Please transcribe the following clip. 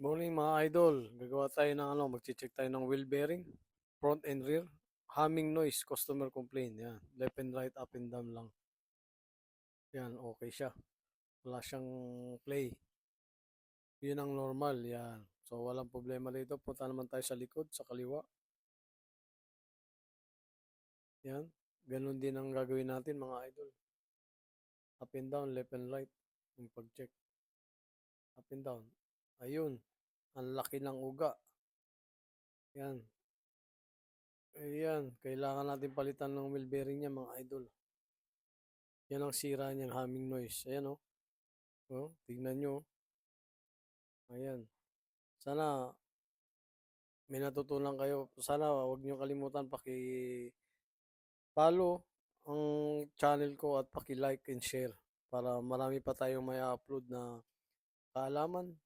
Morning mga idol, gagawa tayo ng magche-check tayo ng wheel bearing, front and rear, humming noise, customer complaint, yan, left and right, up and down lang, yan, okay siya, wala siyang play, yun ang normal, yan, so walang problema dito, punta naman tayo sa likod, sa kaliwa, yan, ganun din ang gagawin natin mga idol, up and down, left and right, yung pag-check, up and down, ayun, ang laki ng uga, yan, ayan, kailangan natin palitan ng wheel bearing niya mga idol. Yan ang sira niyang humming noise. Ayan o. Oh. Tignan nyo. Ayan. Sana may natutunan kayo. Sana wag niyo kalimutan paki-follow ang channel ko at paki-like and share para marami pa tayong may upload na kaalaman